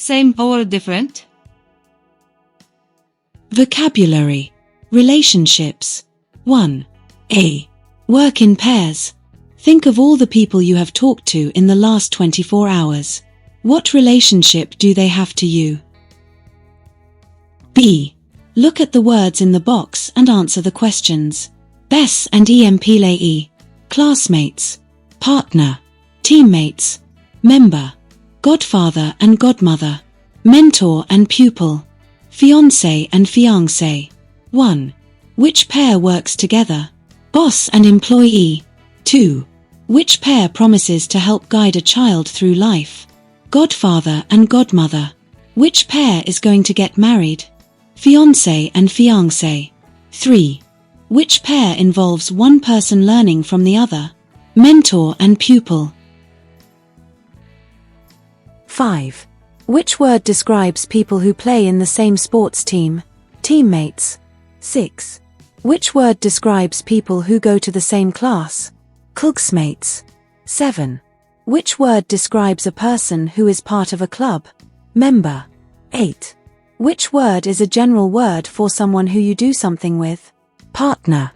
Same or different? Vocabulary. Relationships. 1. A. Work in pairs. Think of all the people you have talked to in the last 24 hours. What relationship do they have to you? B. Look at the words in the box and answer the questions. Bes and employee. Classmates. Partner. Teammates. Member. Godfather and godmother. Mentor and pupil. Fiancé and fiancée. 1. Which pair works together? Boss and employee. 2. Which pair promises to help guide a child through life? Godfather and godmother. Which pair is going to get married? Fiancé and fiancée. 3. Which pair involves one person learning from the other? Mentor and pupil. 5. Which word describes people who play in the same sports team? Teammates. 6. Which word describes people who go to the same class? Classmates. 7. Which word describes a person who is part of a club? Member. 8. Which word is a general word for someone who you do something with? Partner.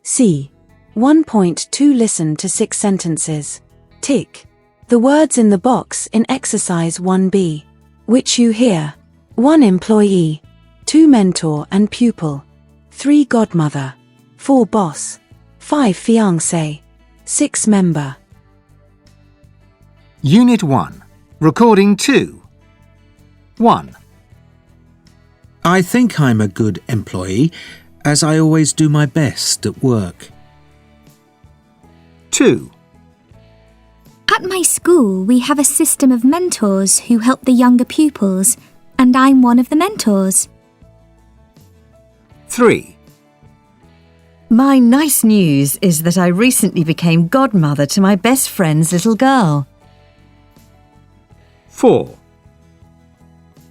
C. 1.2 Listen to 6 sentences. Tick the words in the box in exercise 1B. Which you hear. 1 employee. 2 mentor and pupil. 3 godmother. 4 boss. 5 fiancé. 6 member. Unit 1. Recording 2. 1. I think I'm a good employee, as I always do my best at work. 2. At my school, we have a system of mentors who help the younger pupils, and I'm one of the mentors. 3. My nice news is that I recently became godmother to my best friend's little girl. 4.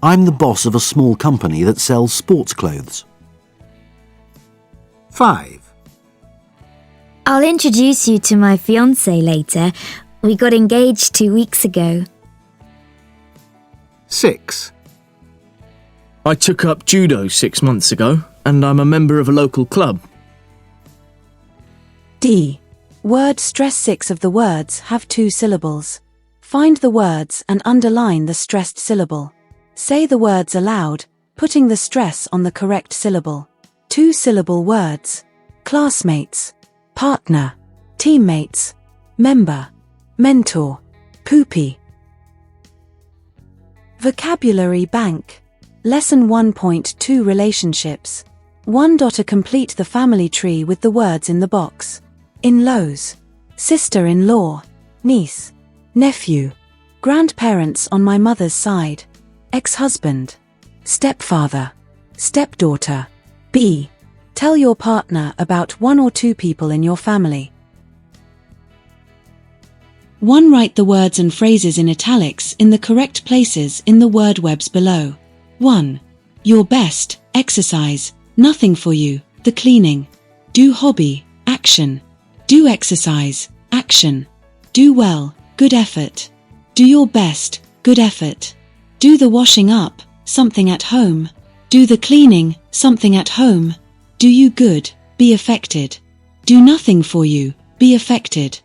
I'm the boss of a small company that sells sports clothes. 5. I'll introduce you to my fiancé later. We got engaged 2 weeks ago. 6. I took up judo 6 months ago, and I'm a member of a local club. D. Word stress. 6 of the words have 2 syllables. Find the words and underline the stressed syllable. Say the words aloud, putting the stress on the correct syllable. 2-syllable words. Classmates. Partner. Teammates. Member. Mentor. Poopy. Vocabulary Bank. Lesson 1.2 Relationships. 1. To complete the family tree with the words in the box. In-laws. Sister-in-law. Niece. Nephew. Grandparents on my mother's side. Ex-husband. Stepfather. Stepdaughter. B. Tell your partner about 1 or 2 people in your family. 1. Write the words and phrases in italics in the correct places in the word webs below. 1. Your best. Exercise. Nothing for you. The cleaning. Do hobby. Action. Do exercise. Action. Do well. Good effort. Do your best. Good effort. Do the washing up. Something at home. Do the cleaning. Something at home. Do you good. Be affected. Do nothing for you. Be affected.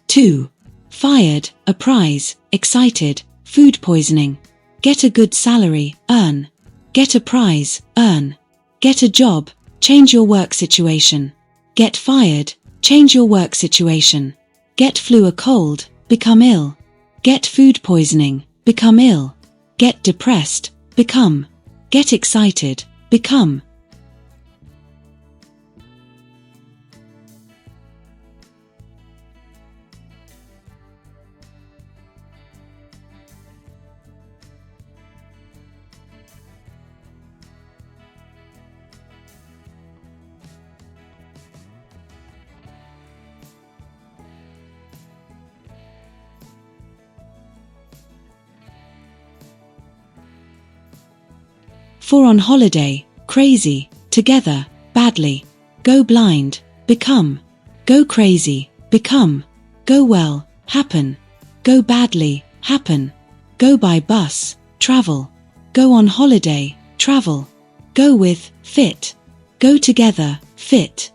2. Fired. A prize. Excited. Food poisoning. Get a good salary. Earn. Get a prize. Earn. Get a job. Change your work situation. Get fired. Change your work situation. Get flu or cold. Become ill. Get food poisoning. Become ill. Get depressed. Become. Get excited. Become. For on holiday. Crazy. Together. Badly. Go blind. Become. Go crazy. Become. go well, happen, go badly, happen, go by bus, travel, go on holiday, travel, go with, fit, go together, fit.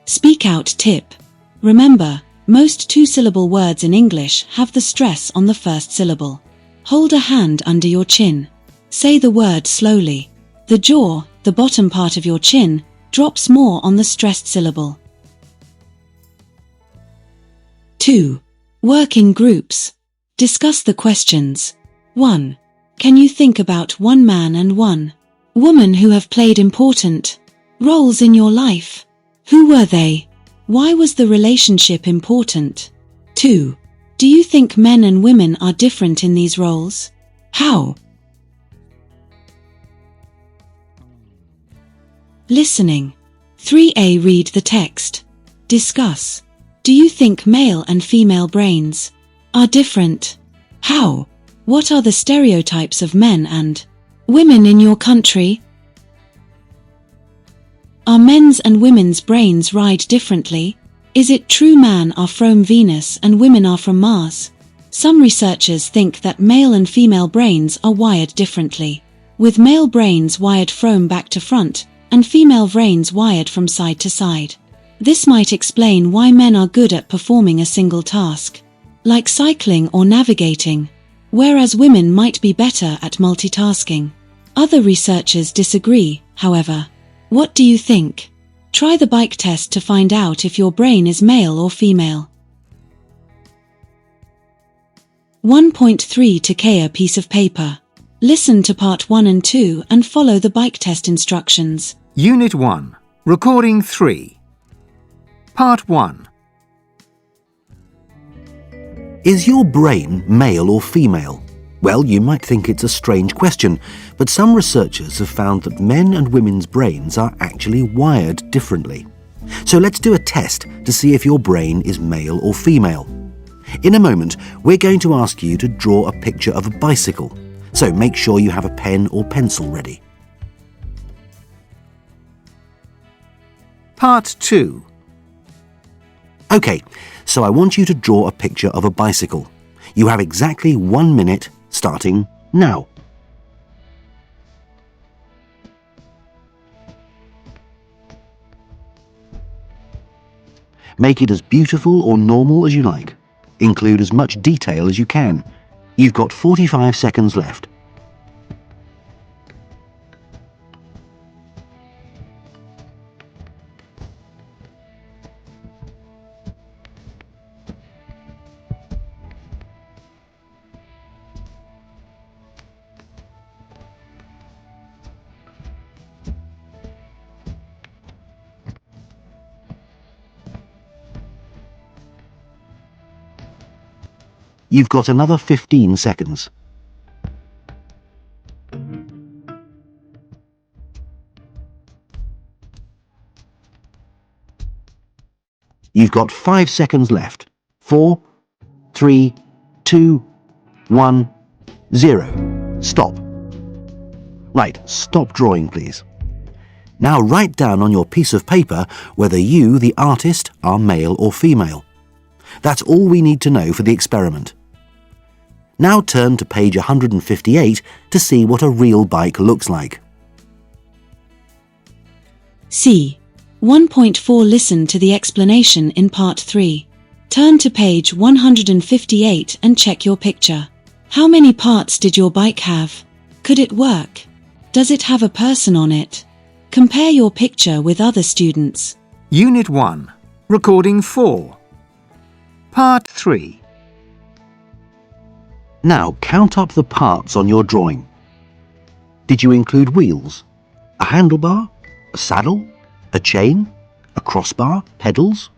Speak out tip. Remember, most two-syllable words in English have the stress on the first syllable. Hold a hand under your chin. Say the word slowly. The jaw, the bottom part of your chin, drops more on the stressed syllable. 2. Work in groups. Discuss the questions. 1. Can you think about one man and one woman who have played important roles in your life? Who were they? Why was the relationship important? 2. Do you think men and women are different in these roles? How? Listening. 3a. Read the text. Discuss. Do you think male and female brains are different? How? What are the stereotypes of men and women in your country? Are men's and women's brains wired differently? Is it true men are from Venus and women are from Mars? Some researchers think that male and female brains are wired differently, with male brains wired from back to front and female brains wired from side to side. This might explain why men are good at performing a single task, like cycling or navigating, whereas women might be better at multitasking. Other researchers disagree, however. What do you think? Try the bike test to find out if your brain is male or female. 1.3 to a piece of paper. Listen to part 1 and 2 and follow the bike test instructions. Unit 1. Recording 3. Part 1. Is your brain male or female? Well, you might think it's a strange question, but some researchers have found that men and women's brains are actually wired differently. So let's do a test to see if your brain is male or female. In a moment, we're going to ask you to draw a picture of a bicycle, so make sure you have a pen or pencil ready. Part 2. OK, so I want you to draw a picture of a bicycle. You have exactly 1 minute, starting now. Make it as beautiful or normal as you like. Include as much detail as you can. You've got 45 seconds left. You've got another 15 seconds. You've got 5 seconds left. 4, 3, 2, 1, 0. Stop. Right, stop drawing, please. Now write down on your piece of paper whether you, the artist, are male or female. That's all we need to know for the experiment. Now turn to page 158 to see what a real bike looks like. C. 1.4 Listen to the explanation in part 3. Turn to page 158 and check your picture. How many parts did your bike have? Could it work? Does it have a person on it? Compare your picture with other students. Unit 1. Recording 4. Part 3. Now count up the parts on your drawing. Did you include wheels, a handlebar, a saddle, a chain, a crossbar, pedals?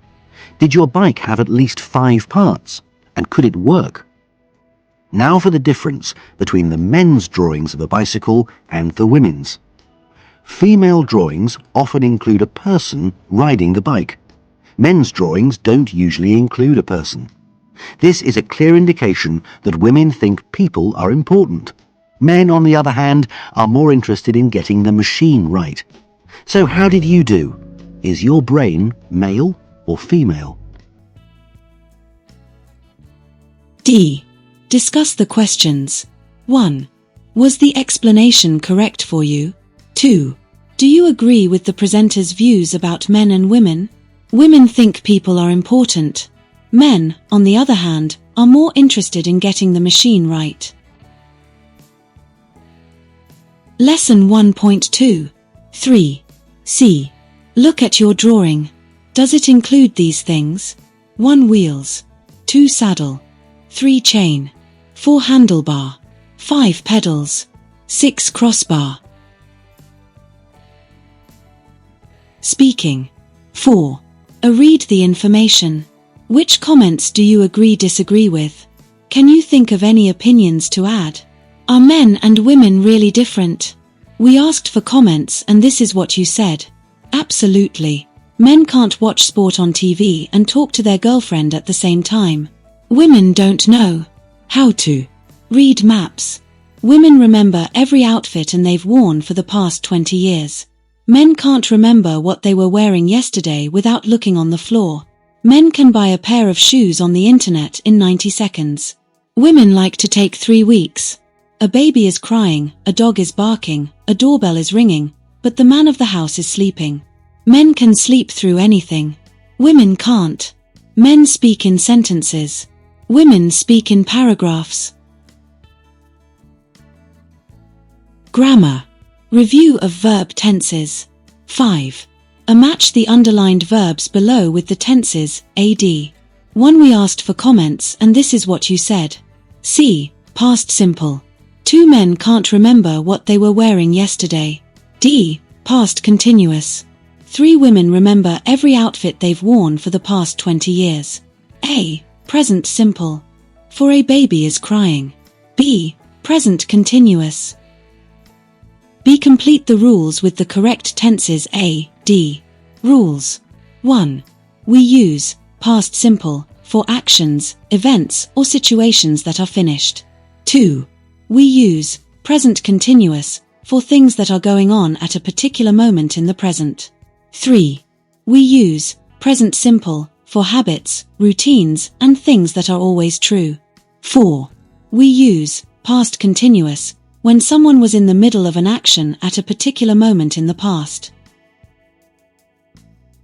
Did your bike have at least 5 parts, and could it work? Now for the difference between the men's drawings of a bicycle and the women's. Female drawings often include a person riding the bike. Men's drawings don't usually include a person. This is a clear indication that women think people are important. Men, on the other hand, are more interested in getting the machine right. So how did you do? Is your brain male or female? D. Discuss the questions. 1. Was the explanation correct for you? 2. Do you agree with the presenter's views about men and women? Women think people are important. Men, on the other hand, are more interested in getting the machine right. Lesson 1.2. 3. C. Look at your drawing. Does it include these things? 1 wheels, 2 saddle, 3 chain, 4 handlebar, 5 pedals, 6 crossbar. Speaking. 4. Read the information. Which comments do you disagree with? Can you think of any opinions to add? Are men and women really different? We asked for comments and this is what you said. Absolutely. Men can't watch sport on TV and talk to their girlfriend at the same time. Women don't know how to read maps. Women remember every outfit and they've worn for the past 20 years. Men can't remember what they were wearing yesterday without looking on the floor. Men can buy a pair of shoes on the internet in 90 seconds. Women like to take 3 weeks. A baby is crying, a dog is barking, a doorbell is ringing, but the man of the house is sleeping. Men can sleep through anything. Women can't. Men speak in sentences. Women speak in paragraphs. Grammar. Review of verb tenses. 5. Match the underlined verbs below with the tenses, AD. 1. We asked for comments and this is what you said. C. Past simple. 2 men can't remember what they were wearing yesterday. D. Past continuous. 3 women remember every outfit they've worn for the past 20 years. A. Present simple. For a baby is crying. B. Present continuous. B. Complete the rules with the correct tenses A, D. Rules. 1. We use past simple for actions, events, or situations that are finished. 2. We use present continuous for things that are going on at a particular moment in the present. 3. We use present simple for habits, routines, and things that are always true. 4. We use past continuous when someone was in the middle of an action at a particular moment in the past.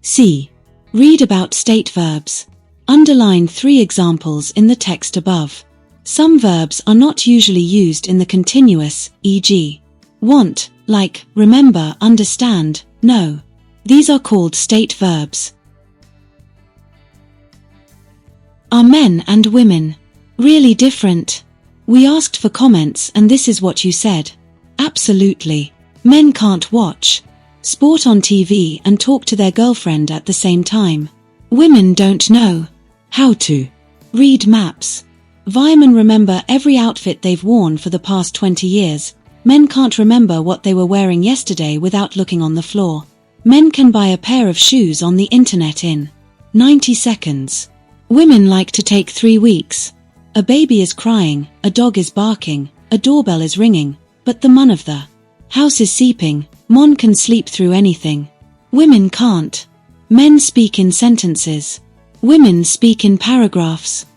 C. Read about state verbs. Underline 3 examples in the text above. Some verbs are not usually used in the continuous, e.g. want, like, remember, understand, know. These are called state verbs. Are men and women really different? We asked for comments and this is what you said. Absolutely. Men can't watch sport on TV and talk to their girlfriend at the same time. Women don't know how to read maps. Women remember every outfit they've worn for the past 20 years. Men can't remember what they were wearing yesterday without looking on the floor. Men can buy a pair of shoes on the internet in 90 seconds. Women like to take 3 weeks. A baby is crying, a dog is barking, a doorbell is ringing, but the man of the house is sleeping. Mon can sleep through anything. Women can't. Men speak in sentences. Women speak in paragraphs.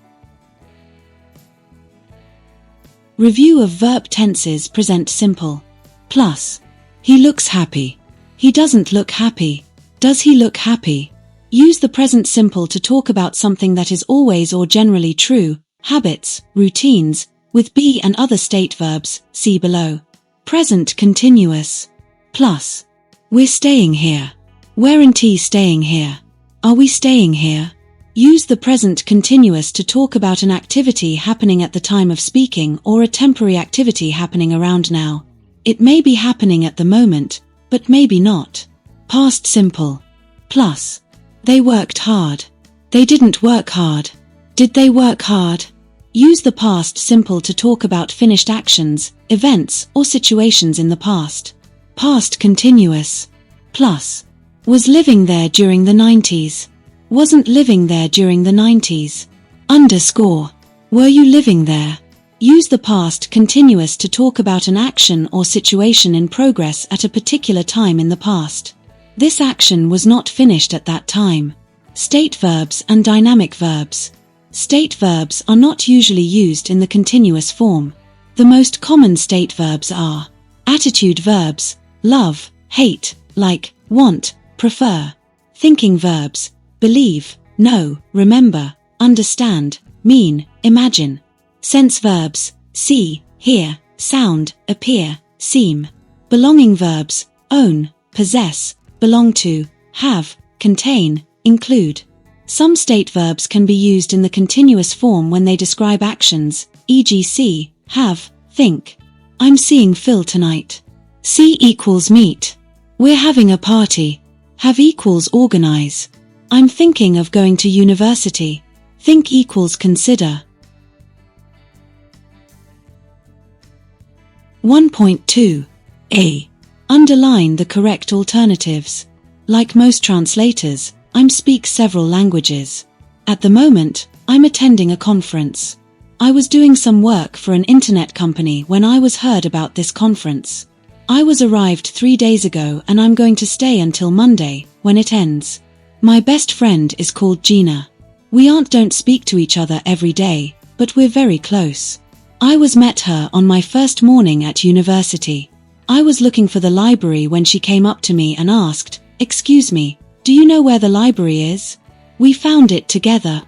Review of verb tenses present simple. Plus. He looks happy. He doesn't look happy. Does he look happy? Use the present simple to talk about something that is always or generally true, habits, routines, with be and other state verbs, see below. Present continuous. Plus. We're staying here. Weren't he staying here? Are we staying here? Use the present continuous to talk about an activity happening at the time of speaking or a temporary activity happening around now. It may be happening at the moment, but maybe not. Past simple. Plus. They worked hard. They didn't work hard. Did they work hard? Use the past simple to talk about finished actions, events, or situations in the past. Past continuous. Plus. Was living there during the 90s. Wasn't living there during the 90s. Underscore. Were you living there? Use the past continuous to talk about an action or situation in progress at a particular time in the past. This action was not finished at that time. State verbs and dynamic verbs. State verbs are not usually used in the continuous form. The most common state verbs are attitude verbs, love, hate, like, want, prefer. Thinking verbs, believe, know, remember, understand, mean, imagine. Sense verbs, see, hear, sound, appear, seem. Belonging verbs, own, possess, belong to, have, contain, include. Some state verbs can be used in the continuous form when they describe actions, e.g. see, have, think. I'm seeing Phil tonight. See equals meet. We're having a party. Have equals organize. I'm thinking of going to university. Think equals consider. 1.2. A. Underline the correct alternatives. Like most translators, I speak several languages. At the moment, I'm attending a conference. I was doing some work for an internet company when I was heard about this conference. I was arrived 3 days ago and I'm going to stay until Monday, when it ends. My best friend is called Gina. We don't speak to each other every day, but we're very close. I was met her on my first morning at university. I was looking for the library when she came up to me and asked, "Excuse me, do you know where the library is?" We found it together.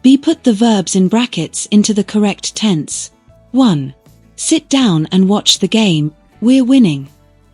B. Put the verbs in brackets into the correct tense. 1. Sit down and watch the game, we're winning.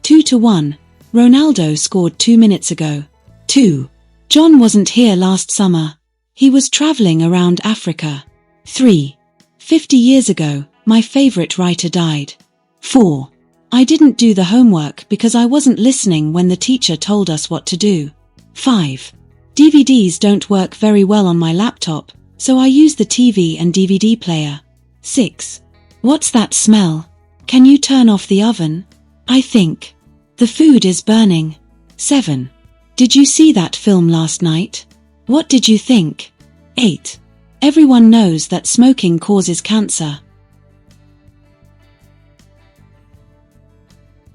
2-1. Ronaldo scored 2 minutes ago. 2. John wasn't here last summer. He was traveling around Africa. 3. 50 years ago, my favorite writer died. 4. I didn't do the homework because I wasn't listening when the teacher told us what to do. 5. DVDs don't work very well on my laptop, so I use the TV and DVD player. 6. What's that smell? Can you turn off the oven? I think the food is burning. 7. Did you see that film last night? What did you think? 8. Everyone knows that smoking causes cancer.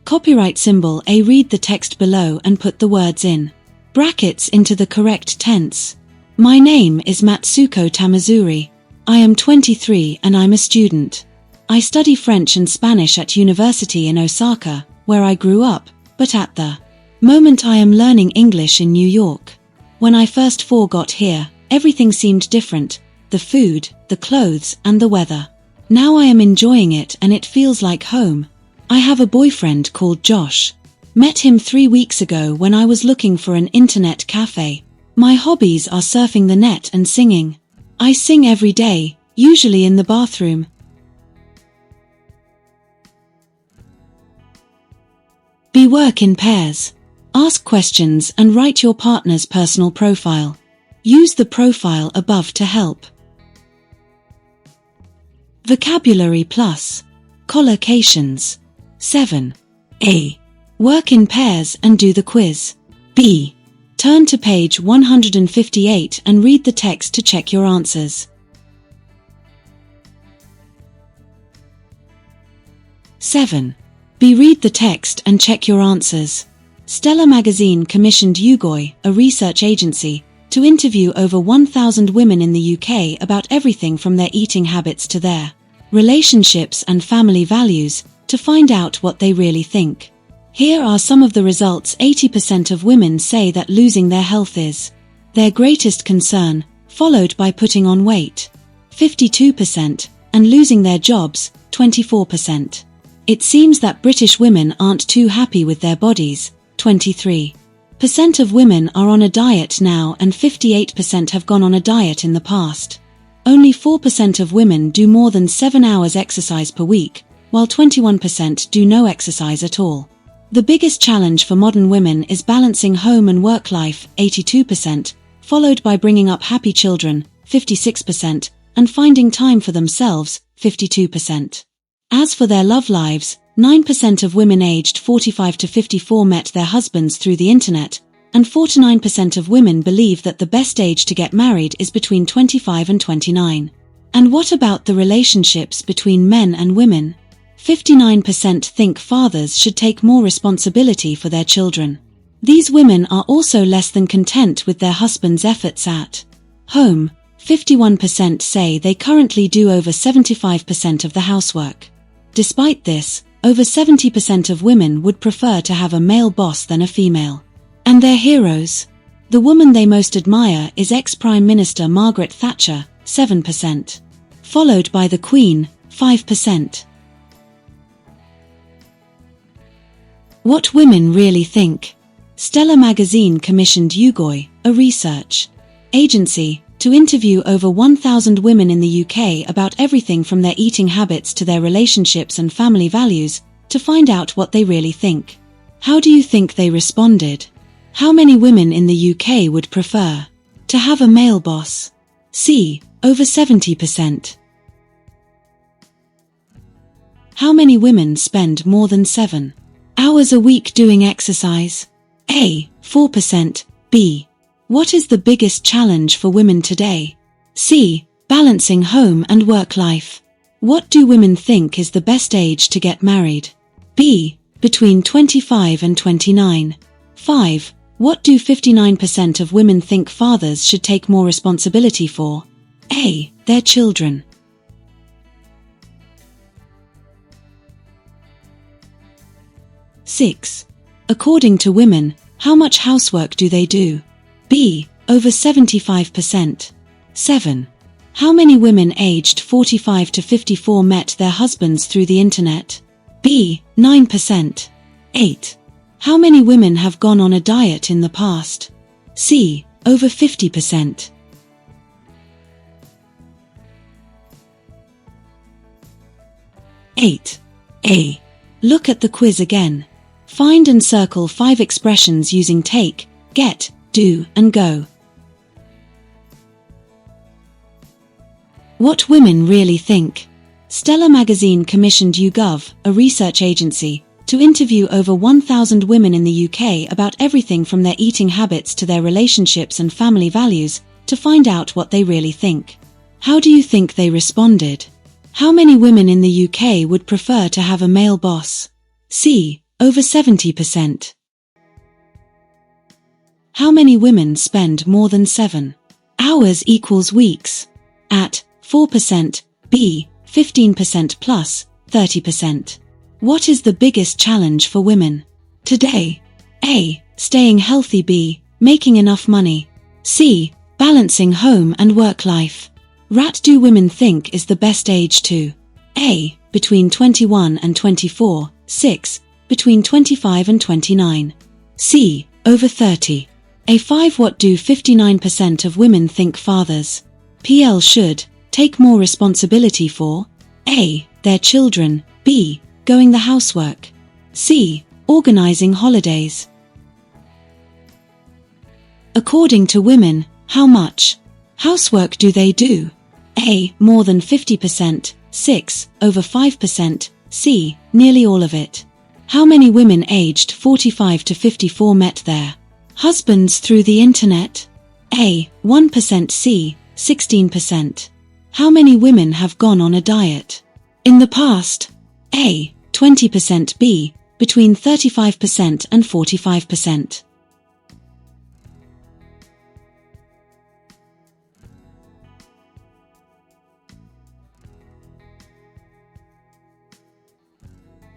Copyright symbol A. Read the text below and put the words in brackets into the correct tense. My name is Matsuko Tamazuri. I am 23 and I'm a student. I study French and Spanish at university in Osaka, where I grew up, but at the moment I am learning English in New York. When I first got here, everything seemed different, the food, the clothes and the weather. Now I am enjoying it and it feels like home. I have a boyfriend called Josh. Met him 3 weeks ago when I was looking for an internet cafe. My hobbies are surfing the net and singing. I sing every day, usually in the bathroom. B. Work in pairs. Ask questions and write your partner's personal profile. Use the profile above to help. Vocabulary plus collocations. 7. A. Work in pairs and do the quiz. B. Turn to page 158 and read the text to check your answers. 7. B. Read the text and check your answers. Stella Magazine commissioned YouGoi, a research agency, to interview over 1,000 women in the UK about everything from their eating habits to their relationships and family values, to find out what they really think. Here are some of the results. 80% of women say that losing their health is their greatest concern, followed by putting on weight, 52%, and losing their jobs, 24%. It seems that British women aren't too happy with their bodies, 23% of women are on a diet now and 58% have gone on a diet in the past. Only 4% of women do more than 7 hours exercise per week, while 21% do no exercise at all. The biggest challenge for modern women is balancing home and work life, 82%, followed by bringing up happy children, 56%, and finding time for themselves, 52%. As for their love lives, 9% of women aged 45 to 54 met their husbands through the internet, and 49% of women believe that the best age to get married is between 25 and 29. And what about the relationships between men and women? 59% think fathers should take more responsibility for their children. These women are also less than content with their husband's efforts at home. 51% say they currently do over 75% of the housework. Despite this, over 70% of women would prefer to have a male boss than a female. And their heroes? The woman they most admire is ex-Prime Minister Margaret Thatcher, 7%. Followed by the Queen, 5%. What women really think. Stella magazine commissioned YouGoy, a research agency, to interview over 1,000 women in the UK about everything from their eating habits to their relationships and family values, to find out what they really think. How do you think they responded? How many women in the UK would prefer to have a male boss? C. Over 70%. How many women spend more than 7 hours a week doing exercise? A. 4%. B. What is the biggest challenge for women today? C. Balancing home and work life. What do women think is the best age to get married? B. Between 25 and 29. 5. What do 59% of women think fathers should take more responsibility for? A. Their children. Six. According to women, how much housework do they do? B. Over 75%. 7. How many women aged 45 to 54 met their husbands through the internet? B. 9%. 8. How many women have gone on a diet in the past? C. Over 50%. Eight. A. Look at the quiz again. Find and circle 5 expressions using take, get, do, and go. What women really think. Stella magazine commissioned YouGov, a research agency, to interview over 1,000 women in the UK about everything from their eating habits to their relationships and family values, to find out what they really think. How do you think they responded? How many women in the UK would prefer to have a male boss? C. Over 70%. How many women spend more than 7 hours equals weeks? At 4%, B. 15% plus 30%. What is the biggest challenge for women today? A. Staying healthy. B. Making enough money. C. Balancing home and work life. What do women think is the best age to? A. Between 21 and 24. 6. Between 25 and 29. C. Over 30. A. 5. What do 59% of women think fathers PL should take more responsibility for? A. Their children. B. Going the housework. C. Organizing holidays. According to women, how much housework do they do? A. More than 50%. 6. Over 5%. C. Nearly all of it. How many women aged 45 to 54 met their husbands through the internet? A. 1%. C. 16%. How many women have gone on a diet in the past? A. 20%. B. Between 35% and 45%.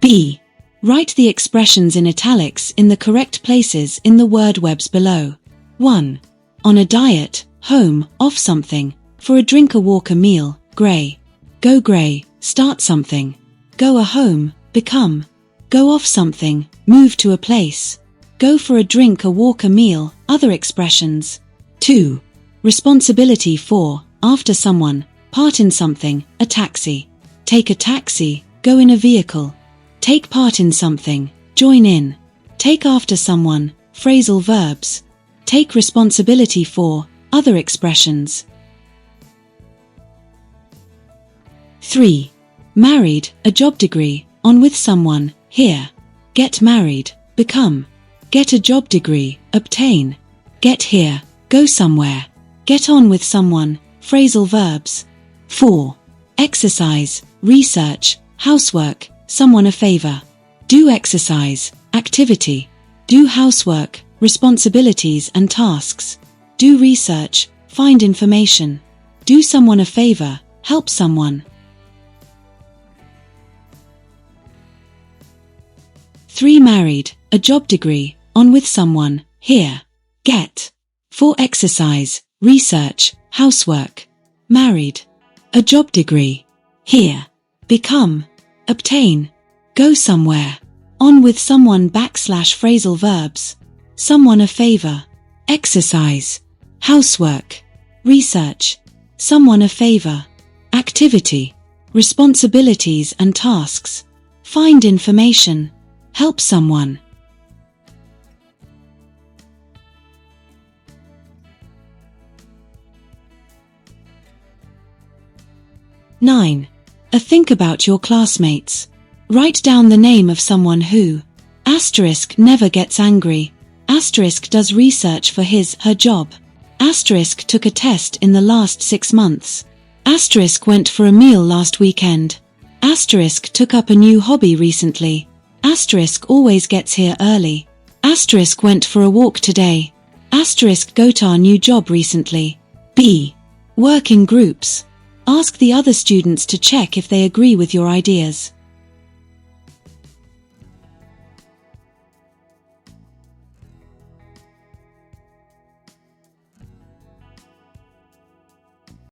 B. Write the expressions in italics in the correct places in the word webs below. 1. On a diet, home, off something, for a drink, a walk, a meal, grey. Go grey, start something. Go a home, become. Go off something, move to a place. Go for a drink, a walk, a meal, other expressions. 2. Responsibility for, after someone, part in something, a taxi. Take a taxi, go in a vehicle. Take part in something, join in. Take after someone, phrasal verbs. Take responsibility for, other expressions. 3. Married, a job, degree, on with someone, here. Get married, become. Get a job, degree, obtain. Get here, go somewhere. Get on with someone, phrasal verbs. 4. Exercise, research, housework, someone a favor. Do exercise, activity. Do housework, responsibilities and tasks. Do research, find information. Do someone a favor, help someone. 3 married, a job degree, on with someone, here. Get. 4 exercise, research, housework. Married. A job degree. Here. Become. Obtain. Go somewhere. On with someone / phrasal verbs. Someone a favor. Exercise. Housework. Research. Someone a favor. Activity. Responsibilities and tasks. Find information. Help someone. Nine. Think about your classmates. Write down the name of someone who * never gets angry, * does research for her job, * took a test in the last 6 months, * went for a meal last weekend, * took up a new hobby recently, * always gets here early, * went for a walk today, * got our new job recently. B. Work in groups. Ask the other students to check if they agree with your ideas.